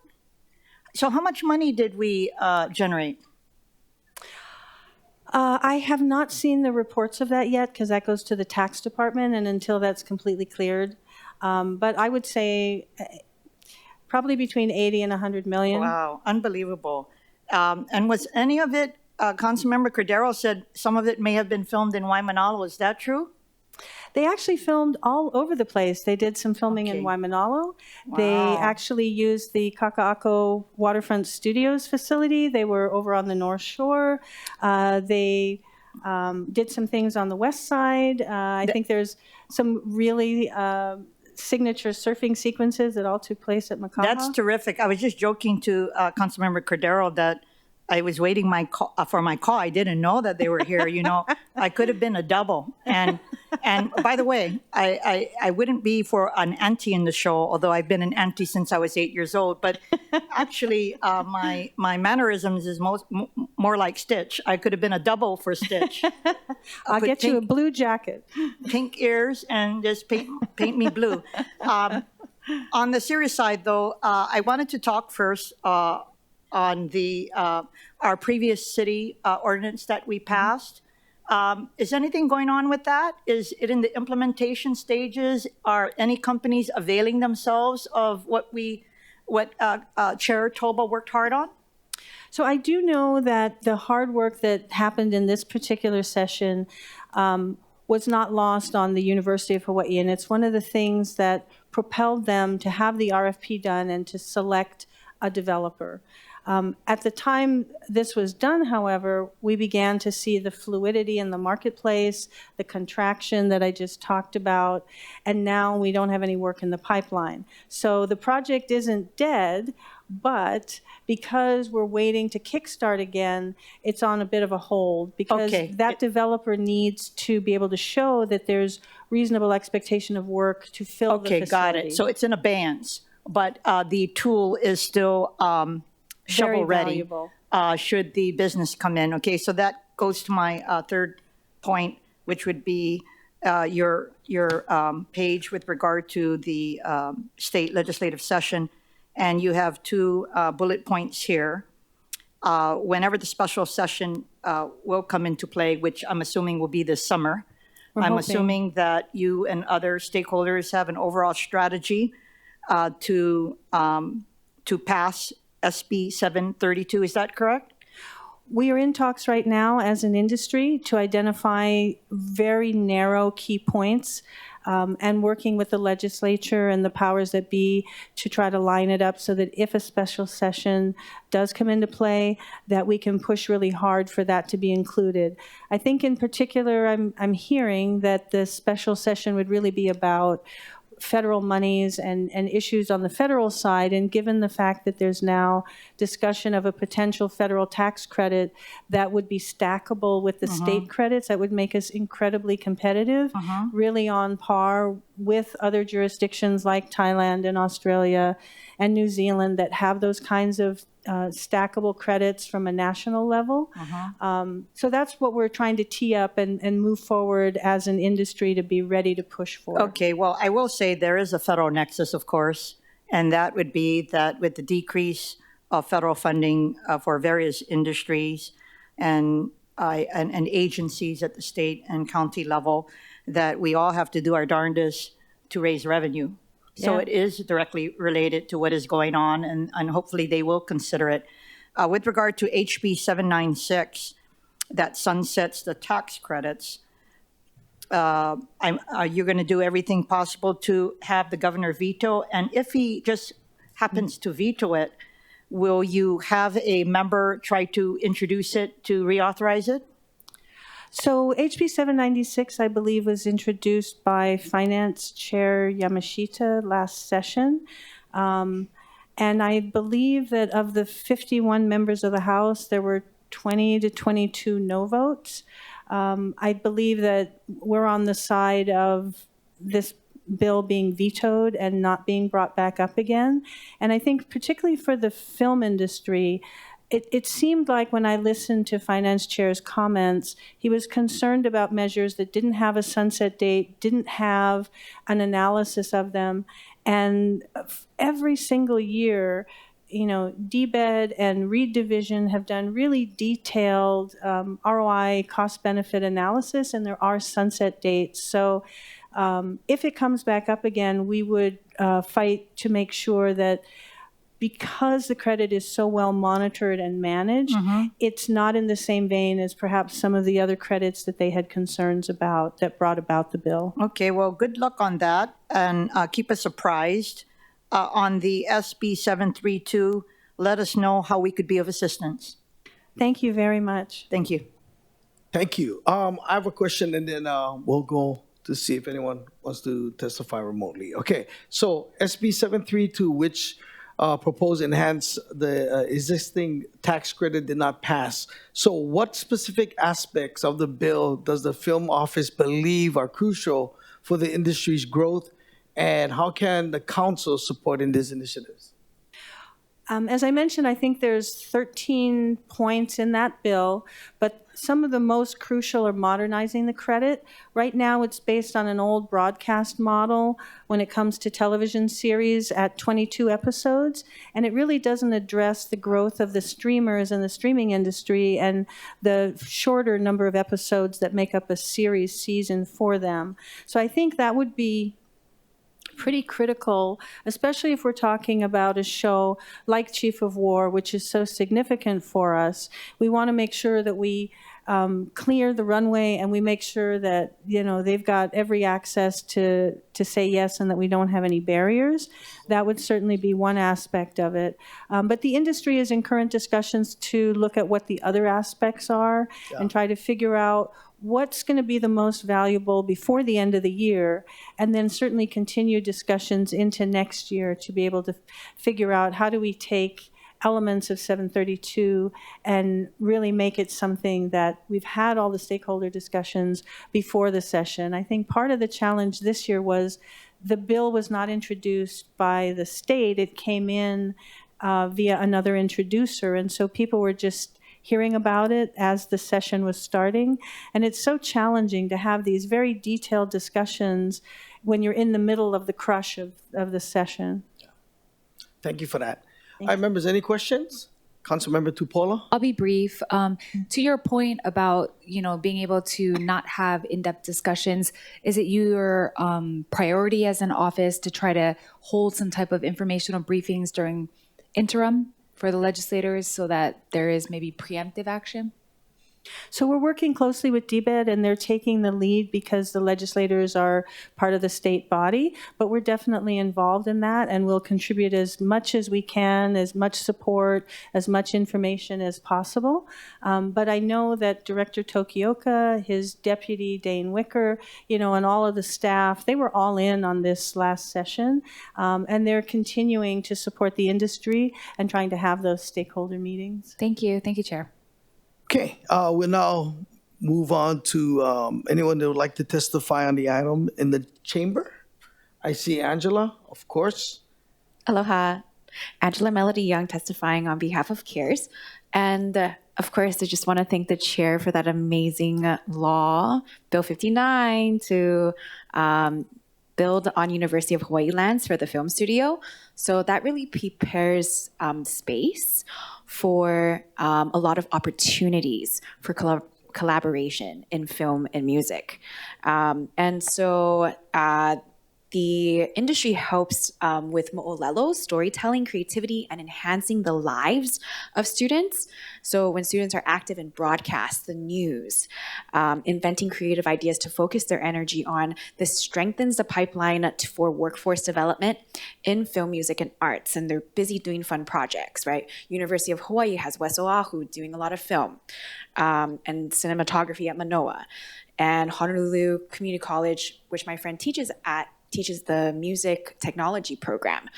So how much money did we generate? I have not seen the reports of that yet because that goes to the tax department, and until that's completely cleared. But I would say probably between 80 and 100 million. Wow, unbelievable. And was any of it, Councilmember Cordero said some of it may have been filmed in Waimanalo. Is that true? They actually filmed all over the place. They did some filming in Waimanalo. They actually used the Kaka'ako Waterfront Studios facility. They were over on the North Shore. They did some things on the west side. I think there's some really signature surfing sequences that all took place at Makaha. That's terrific. I was just joking to Councilmember Cordero that I was waiting for my call. I didn't know that they were here. I could have been a double. And by the way, I wouldn't be for an auntie in the show, although I've been an auntie since I was 8 years old. But actually, my mannerisms is more like Stitch. I could have been a double for Stitch. I'll get you a blue jacket. Pink ears and just paint me blue. On the serious side, though, I wanted to talk first on the our previous city ordinance that we passed. Is anything going on with that? Is it in the implementation stages? Are any companies availing themselves of what Chair Toba worked hard on? So I do know that the hard work that happened in this particular session was not lost on the University of Hawaii, and it's one of the things that propelled them to have the RFP done and to select a developer. At the time this was done, however, we began to see the fluidity in the marketplace, the contraction that I just talked about, and now we don't have any work in the pipeline. So the project isn't dead, but because we're waiting to kickstart again, it's on a bit of a hold because that developer needs to be able to show that there's reasonable expectation of work to fill the facility. Okay, got it. So it's in abeyance, but the tool is still shovel ready. should the business come in. Okay, so that goes to my third point, which would be your page with regard to the state legislative session. And you have two bullet points here. Whenever the special session will come into play, which I'm assuming will be this summer, I'm hoping. assuming that you and other stakeholders have an overall strategy to pass SB 732. Is that correct? We are in talks right now as an industry to identify very narrow key points and working with the legislature and the powers that be to try to line it up so that if a special session does come into play, that we can push really hard for that to be included. I think in particular, I'm hearing that the special session would really be about federal monies and issues on the federal side, and given the fact that there's now discussion of a potential federal tax credit that would be stackable with the state credits, that would make us incredibly competitive, really on par with other jurisdictions like Thailand and Australia and New Zealand that have those kinds of stackable credits from a national level. So that's what we're trying to tee up and move forward as an industry to be ready to push for. Okay, well, I will say there is a federal nexus, of course, and that would be that with the decrease of federal funding for various industries and agencies at the state and county level, that we all have to do our darndest to raise revenue. So Yeah. it is directly related to what is going on, and hopefully they will consider it. With regard to HB 796, that sunsets the tax credits, are you going to do everything possible to have the governor veto? And if he just happens to veto it, will you have a member try to introduce it to reauthorize it? So HB 796, I believe, was introduced by Finance Chair Yamashita last session. And I believe that of the 51 members of the House, there were 20 to 22 no votes. I believe that we're on the side of this bill being vetoed and not being brought back up again. And I think particularly for the film industry, it seemed like when I listened to Finance Chair's comments, he was concerned about measures that didn't have a sunset date, didn't have an analysis of them. And every single year, DBED and Reed Division have done really detailed ROI cost-benefit analysis, and there are sunset dates. So if it comes back up again, we would fight to make sure that because the credit is so well monitored and managed, it's not in the same vein as perhaps some of the other credits that they had concerns about that brought about the bill. Okay, well, good luck on that, and keep us apprised. On the SB 732, let us know how we could be of assistance. Thank you very much. Thank you. Thank you. I have a question, and then we'll go to see if anyone wants to testify remotely. Okay, so SB 732, which proposed enhance the existing tax credit, did not pass. So what specific aspects of the bill does the Film Office believe are crucial for the industry's growth, and how can the council support in these initiatives? As I mentioned, I think there's 13 points in that bill, but some of the most crucial are modernizing the credit. Right now, it's based on an old broadcast model when it comes to television series at 22 episodes, and it really doesn't address the growth of the streamers and the streaming industry and the shorter number of episodes that make up a series season for them. So I think that would be pretty critical, especially if we're talking about a show like Chief of War, which is so significant for us. We want to make sure that we clear the runway and we make sure that they've got every access to say yes and that we don't have any barriers. That would certainly be one aspect of it. But the industry is in current discussions to look at what the other aspects are and try to figure out what's going to be the most valuable before the end of the year, and then certainly continue discussions into next year to be able to figure out how do we take elements of 732 and really make it something that we've had all the stakeholder discussions before the session. I think part of the challenge this year was the bill was not introduced by the state. It came in via another introducer. And so people were just hearing about it as the session was starting. And it's so challenging to have these very detailed discussions when you're in the middle of the crush of the session. Thank you for that. All right, members, any questions? Councilmember Tupola? I'll be brief. To your point about, being able to not have in-depth discussions, is it your priority as an office to try to hold some type of informational briefings during interim for the legislators so that there is maybe preemptive action? So we're working closely with DBED, and they're taking the lead because the legislators are part of the state body, but we're definitely involved in that, and we'll contribute as much as we can, as much support, as much information as possible. But I know that Director Tokioka, his deputy Dane Wicker, and all of the staff, they were all in on this last session, and they're continuing to support the industry and trying to have those stakeholder meetings. Thank you. Thank you, Chair. Okay, we'll now move on to anyone that would like to testify on the item in the chamber. I see Angela, of course. Aloha. Angela Melody Young testifying on behalf of CARES. And of course, I just want to thank the chair for that amazing law, Bill 59, to build on University of Hawaii lands for the film studio. So that really prepares space for a lot of opportunities for collaboration in film and music. And so the industry helps with mo'olelo, storytelling, creativity, and enhancing the lives of students. So when students are active in broadcast, the news, inventing creative ideas to focus their energy on, this strengthens the pipeline for workforce development in film, music, and arts. And they're busy doing fun projects, right? University of Hawaii has West Oahu doing a lot of film and cinematography at Manoa. And Honolulu Community College, which my friend teaches the music technology program.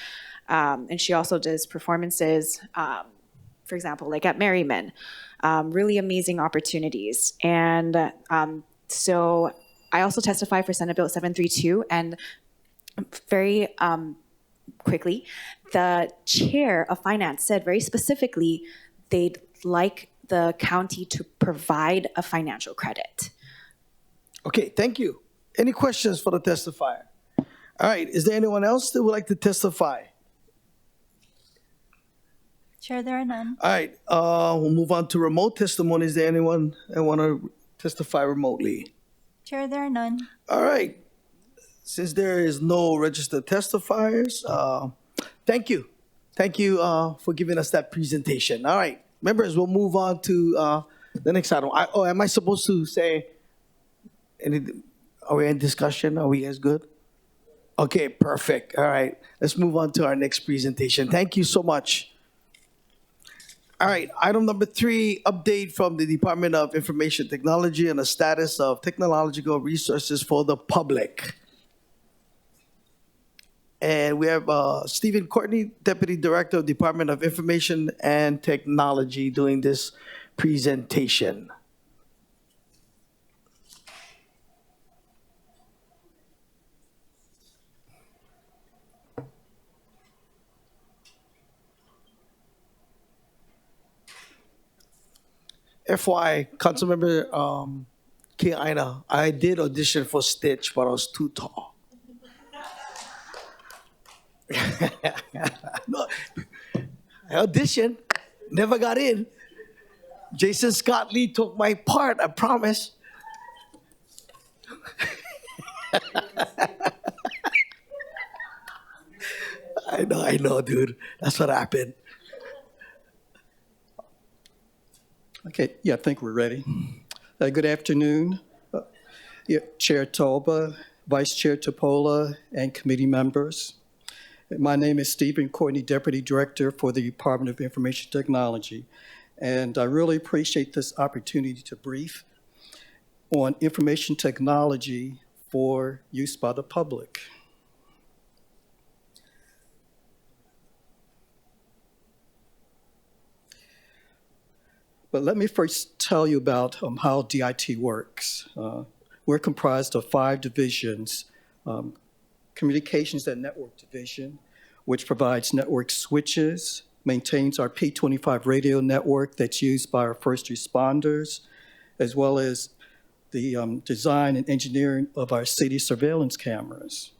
And she also does performances, for example, like at Merriman, really amazing opportunities. And so I also testify for Senate Bill 732, and very quickly, the chair of finance said very specifically they'd like the county to provide a financial credit. Okay, thank you. Any questions for the testifier? All right, is there anyone else that would like to testify? Chair, there are none. All right, we'll move on to remote testimony. Is there anyone that want to testify remotely? Chair, there are none. All right, since there is no registered testifiers, thank you. Thank you for giving us that presentation. All right, members, we'll move on to the next item. Am I supposed to say anything? Are we in discussion? Are we guys good? Okay, perfect. All right, let's move on to our next presentation. Thank you so much. All right, item number 3, update from the Department of Information Technology on the status of technological resources for the public. And we have Stephen Courtney, Deputy Director of Department of Information and Technology, doing this presentation. FY, Councilmember King Aina, I did audition for Stitch, but I was too tall. No, I auditioned, never got in. Jason Scott Lee took my part, I promise. I know, dude. That's what happened. Okay, yeah, I think we're ready. Good afternoon, Chair Toba, Vice Chair Topola, and committee members. My name is Stephen Courtney, Deputy Director for the Department of Information Technology, and I really appreciate this opportunity to brief on information technology for use by the public. But let me first tell you about how DIT works. We're comprised of 5 divisions. Communications and Network Division, which provides network switches, maintains our P25 radio network that's used by our first responders, as well as the design and engineering of our city surveillance cameras.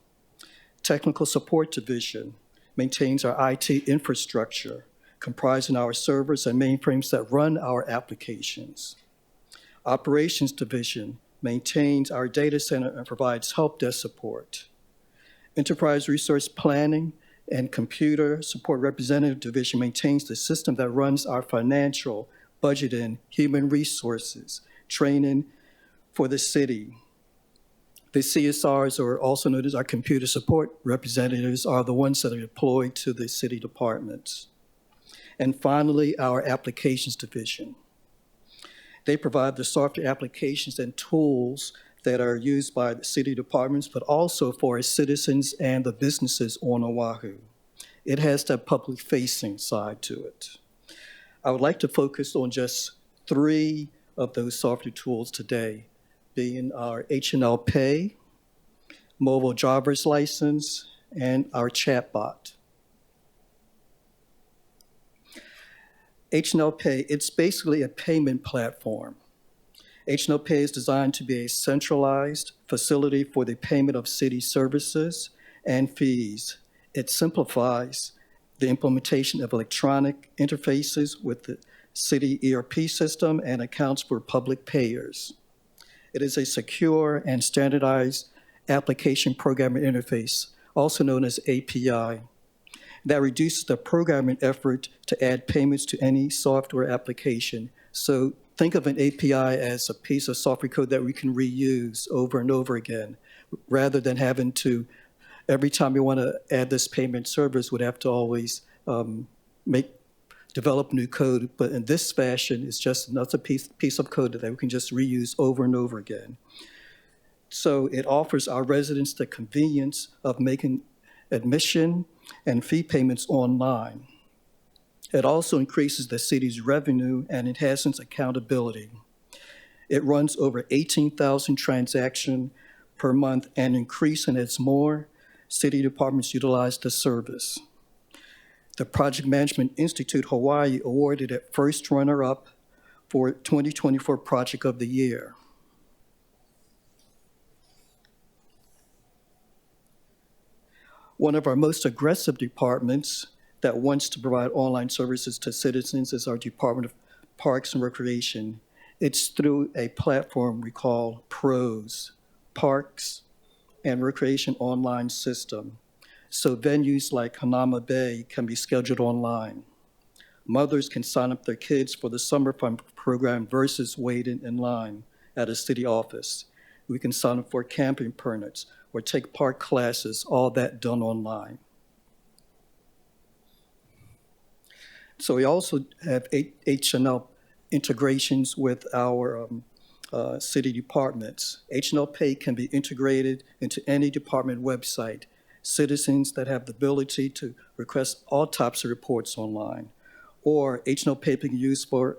Technical Support Division maintains our IT infrastructure, comprising our servers and mainframes that run our applications. Operations Division maintains our data center and provides help desk support. Enterprise Resource Planning and Computer Support Representative Division maintains the system that runs our financial, budgeting, human resources, training for the city. The CSRs, or also known as our computer support representatives, are the ones that are deployed to the city departments. And finally, our Applications Division. They provide the software applications and tools that are used by the city departments, but also for our citizens and the businesses on Oahu. It has that public-facing side to it. I would like to focus on just 3 of those software tools today, being our H&L Pay, mobile driver's license, and our chatbot. H&L Pay, it's basically a payment platform. H&L Pay is designed to be a centralized facility for the payment of city services and fees. It simplifies the implementation of electronic interfaces with the city ERP system and accounts for public payers. It is a secure and standardized application programming interface, also known as API, that reduces the programming effort to add payments to any software application. So think of an API as a piece of software code that we can reuse over and over again, rather than having to, every time we want to add this payment service, would have to always develop new code. But in this fashion, it's just another piece of code that we can just reuse over and over again. So it offers our residents the convenience of making admission and fee payments online. It also increases the city's revenue and enhances accountability. It runs over 18,000 transactions per month and increasing as more city departments utilize the service. The Project Management Institute Hawaii awarded it first runner-up for 2024 Project of the Year. One of our most aggressive departments that wants to provide online services to citizens is our Department of Parks and Recreation. It's through a platform we call PROS, Parks and Recreation Online System. So venues like Hanama Bay can be scheduled online. Mothers can sign up their kids for the summer fun program versus waiting in line at a city office. We can sign up for camping permits or take park classes, all that done online. So we also have H&L integrations with our city departments. H&L Pay can be integrated into any department website. Citizens that have the ability to request all types of reports online. Or H&L Pay can be used for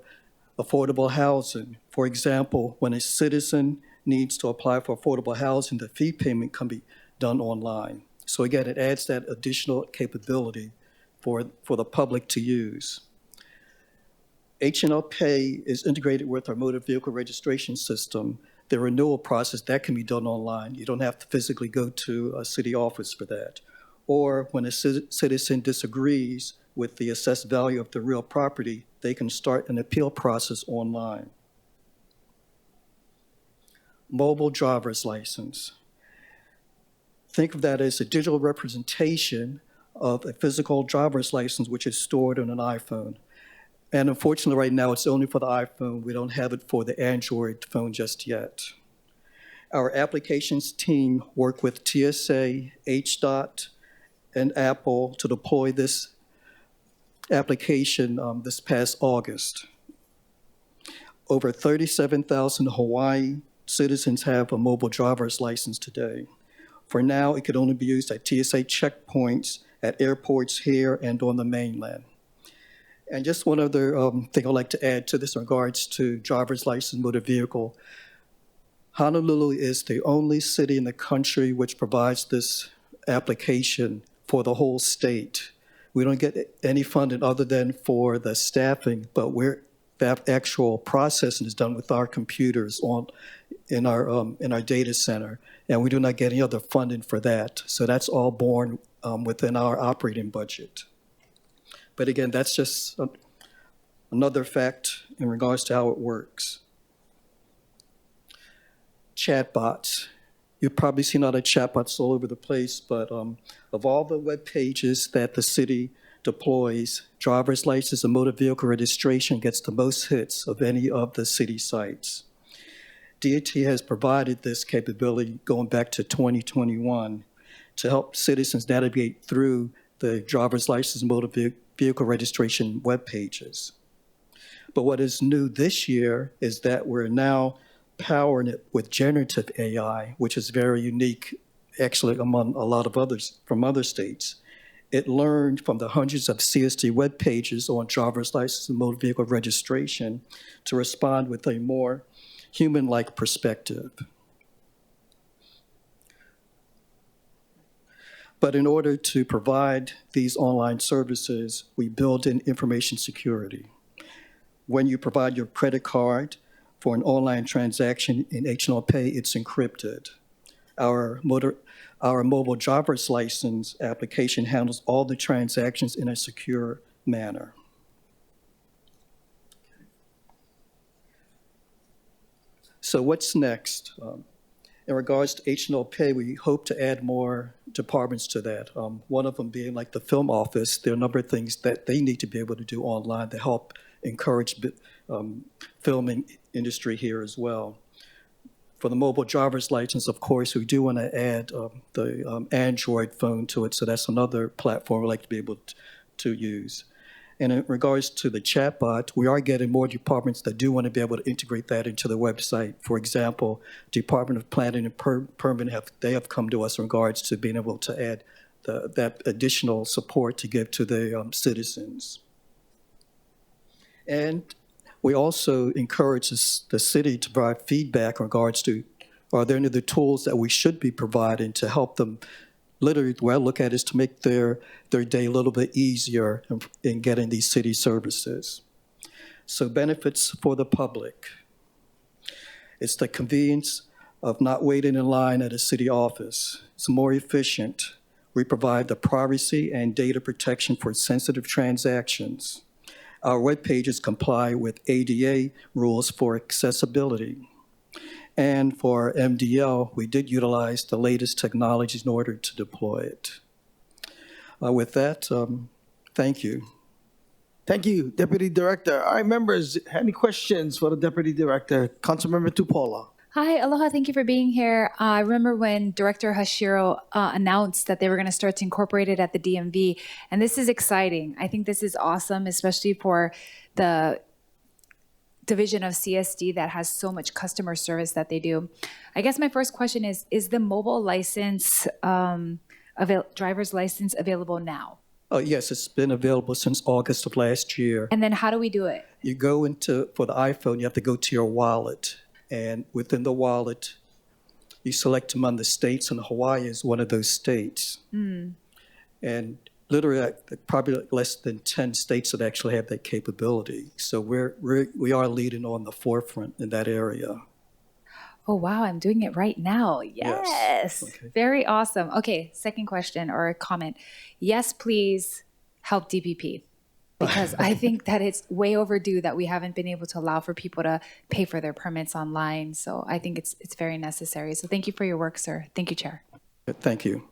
affordable housing. For example, when a citizen needs to apply for affordable housing, the fee payment can be done online. So again, it adds that additional capability for the public to use. H&L Pay is integrated with our motor vehicle registration system. The renewal process, that can be done online. You don't have to physically go to a city office for that. Or when a citizen disagrees with the assessed value of the real property, they can start an appeal process online. Mobile driver's license. Think of that as a digital representation of a physical driver's license, which is stored on an iPhone. And unfortunately, right now, it's only for the iPhone. We don't have it for the Android phone just yet. Our applications team worked with TSA, HDOT, and Apple to deploy this application this past August. Over 37,000 Hawaii citizens have a mobile driver's license today. For now, it could only be used at TSA checkpoints, at airports here and on the mainland. And just one other thing I'd like to add to this in regards to driver's license motor vehicle. Honolulu is the only city in the country which provides this application for the whole state. We don't get any funding other than for the staffing, but that actual processing is done with our computers in our data center, and we do not get any other funding for that. So that's all borne within our operating budget. But again, that's just another fact in regards to how it works. Chatbots. You've probably seen other chatbots all over the place, but of all the web pages that the city deploys, driver's license and motor vehicle registration gets the most hits of any of the city sites. DOT has provided this capability going back to 2021 to help citizens navigate through the driver's license and motor vehicle registration web pages. But what is new this year is that we're now powering it with generative AI, which is very unique, actually, among a lot of others from other states. It learned from the hundreds of CSD web pages on driver's license and motor vehicle registration to respond with a more human-like perspective. But in order to provide these online services, we build in information security. When you provide your credit card for an online transaction in H&R Pay, it's encrypted. Our mobile driver's license application handles all the transactions in a secure manner. So what's next? In regards to H&R Pay, we hope to add more departments to that. One of them being like the film office. There are a number of things that they need to be able to do online to help encourage filming industry here as well. For the mobile driver's license, of course, we do want to add the Android phone to it, so that's another platform we'd like to be able to use. And in regards to the chatbot, we are getting more departments that do want to be able to integrate that into the website. For example, Department of Planning and Permitting have come to us in regards to being able to add that additional support to give to the citizens. And we also encourage the city to provide feedback in regards to, are there any of the tools that we should be providing to help them? Literally, the way I look at it is to make their day a little bit easier in getting these city services. So benefits for the public. It's the convenience of not waiting in line at a city office. It's more efficient. We provide the privacy and data protection for sensitive transactions. Our web pages comply with ADA rules for accessibility. And for MDL, we did utilize the latest technologies in order to deploy it. With that, thank you. Thank you, Deputy Director. All right, members, any questions for the Deputy Director? Councilmember Tupola. Hi, aloha. Thank you for being here. I remember when Director Hashiro announced that they were going to start to incorporate it at the DMV, and this is exciting. I think this is awesome, especially for the division of CSD that has so much customer service that they do. I guess my first question is the mobile license, driver's license available now? Oh, yes, it's been available since August of last year. And then how do we do it? You go for the iPhone, you have to go to your wallet. And within the wallet, you select among the states, and Hawaii is one of those states. And literally, probably less than 10 states that actually have that capability. So we are leading on the forefront in that area. Oh, wow, I'm doing it right now. Yes. Okay. Very awesome. Okay, second question or comment. Yes, please help DPP. Because I think that it's way overdue that we haven't been able to allow for people to pay for their permits online. So I think it's very necessary. So thank you for your work, sir. Thank you, Chair. Thank you.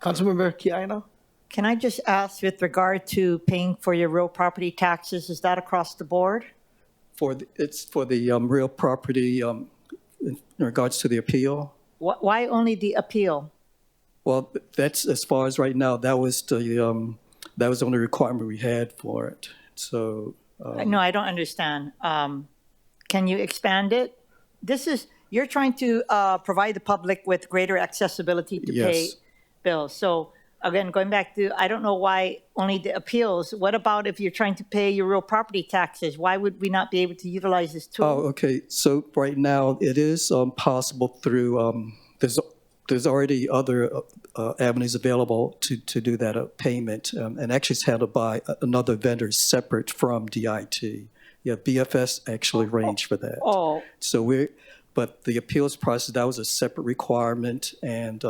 Councilmember Kiaina. Can I just ask with regard to paying for your real property taxes, is that across the board? It's for the real property in regards to the appeal. Why only the appeal? Well, that's as far as right now. That was the only requirement we had for it. So No, I don't understand. Can you expand it? You're trying to provide the public with greater accessibility to pay Yes. bills. So again, going back to, I don't know why only the appeals. What about if you're trying to pay your real property taxes? Why would we not be able to utilize this tool? Oh, okay. So right now it is possible through there's there's already other avenues available to do that payment, and actually it's handled by another vendor separate from DIT. Yeah, BFS actually arranged for that. Oh, But the appeals process, that was a separate requirement, and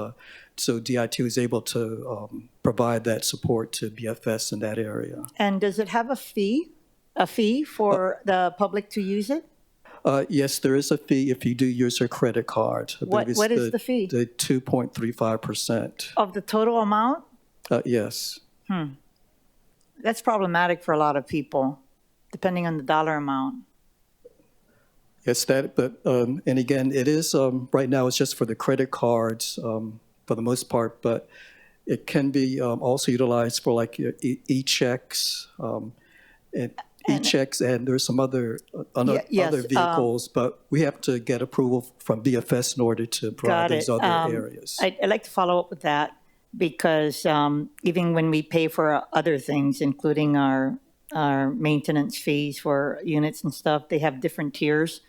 so DIT was able to provide that support to BFS in that area. and does it have a fee for the public to use it? Yes, there is a fee if you do use your credit card. I What- believe it's what is the fee? The 2.35%. Of the total amount? Yes. That's problematic for a lot of people, depending on the dollar amount. Yes, but and again, it is, right now, it's just for the credit cards for the most part, but it can be also utilized for like your e-checks, and e-checks, and there's some other yes, other vehicles, but we have to get approval from BFS in order to provide Got these it. other areas. I'd like to follow up with that because even when we pay for other things, including our maintenance fees for units and stuff, they have different tiers.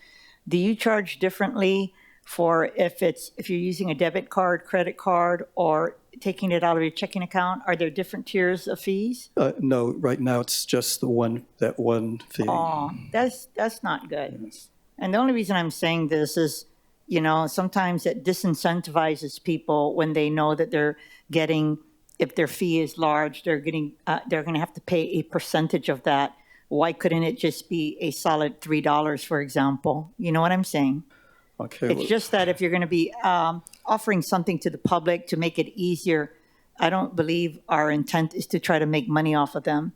Do you charge differently for if you're using a debit card, credit card, or taking it out of your checking account? Are there different tiers of fees? No, right now it's just that one fee. Oh, that's not good. And the only reason I'm saying this is, sometimes it disincentivizes people when they know that they're getting, if their fee is large, they're going to have to pay a percentage of that. Why couldn't it just be a solid $3, for example? You know what I'm saying? Okay. It's just that if you're going to be offering something to the public to make it easier, I don't believe our intent is to try to make money off of them.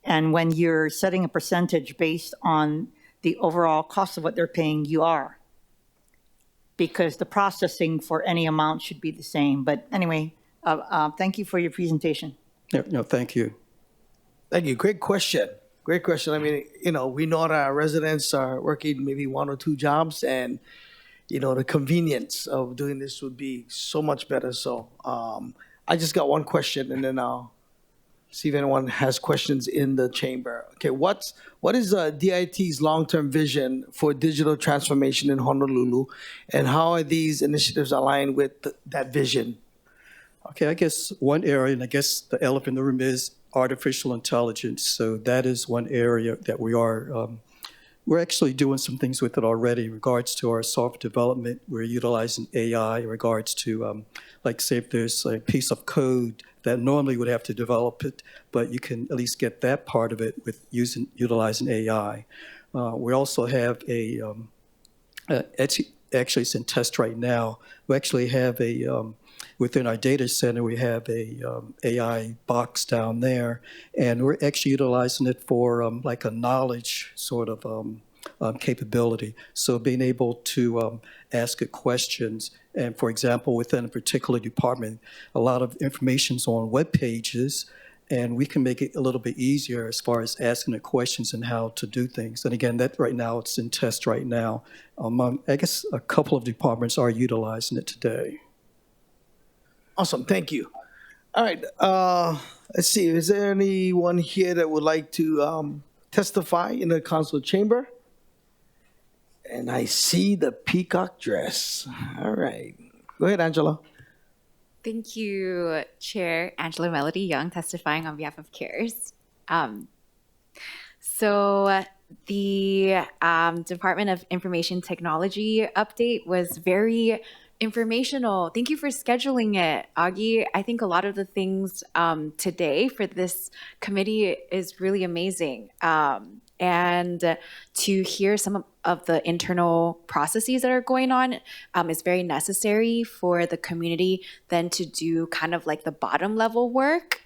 And when you're setting a percentage based on the overall cost of what they're paying, you are. Because the processing for any amount should be the same. But anyway, thank you for your presentation. Yeah, no, thank you. Thank you. Great question. Great question. I mean, we know that our residents are working maybe one or two jobs, and the convenience of doing this would be so much better. So I just got one question, and then I'll see if anyone has questions in the chamber. Okay, what is DIT's long-term vision for digital transformation in Honolulu, and how are these initiatives aligned with that vision? Okay, I guess one area, and I guess the elephant in the room is artificial intelligence. So that is one area that we're actually doing some things with it already in regards to our software development. We're utilizing AI in regards to, like say if there's a piece of code that normally would have to develop it, but you can at least get that part of it with utilizing AI. We also have actually it's in test right now. We actually have within our data center, we have a AI box down there, and we're actually utilizing it for like a knowledge sort of capability. So being able to ask it questions, and for example, within a particular department, a lot of information's on web pages, and we can make it a little bit easier as far as asking it questions and how to do things. And again, that right now, it's in test right now. I guess a couple of departments are utilizing it today. Awesome. Thank you. All right. Let's see. Is there anyone here that would like to testify in the council chamber? And I see the peacock dress. All right. Go ahead, Angela. Thank you, Chair Angela Melody Young, testifying on behalf of CARES. So the Department of Information Technology update was very informational. Thank you for scheduling it, Augie. I think a lot of the things today for this committee is really amazing. And to hear some of the internal processes that are going on is very necessary for the community then to do kind of like the bottom level work.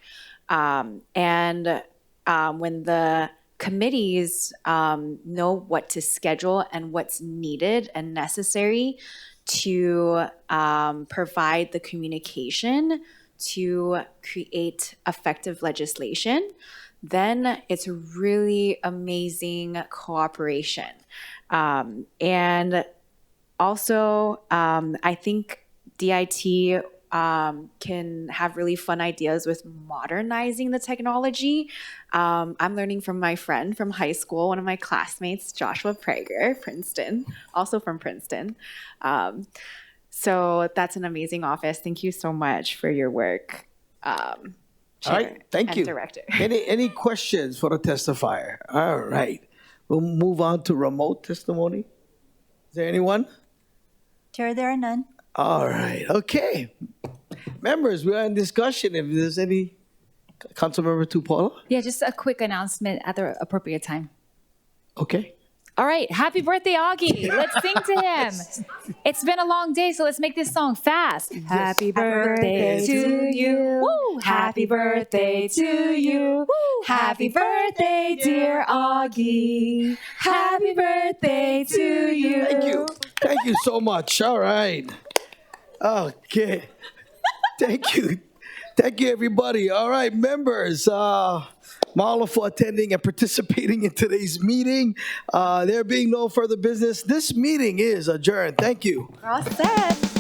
And when the committees know what to schedule and what's needed and necessary to provide the communication to create effective legislation, then it's really amazing cooperation. And also, I think DIT can have really fun ideas with modernizing the technology. I'm learning from my friend from high school, one of my classmates, Joshua Prager, Princeton, also from Princeton. So that's an amazing office. Thank you so much for your work. All right, thank and you. Director. Any questions for the testifier? All right, we'll move on to remote testimony. Is there anyone? Chair, there are none. All right, okay. Members, we are in discussion. If there's any, Councilmember Tupola? Yeah, just a quick announcement at the appropriate time. Okay. All right, happy birthday, Augie. Let's sing to him. It's been a long day, so let's make this song fast. Happy birthday to you. Woo! Happy birthday to you. Woo! Happy birthday, dear Augie. Happy birthday to you. Thank you. Thank you so much. All right. Okay. Thank you. Thank you, everybody. All right, members. Mahalo for attending and participating in today's meeting. There being no further business, this meeting is adjourned. Thank you. We're all set.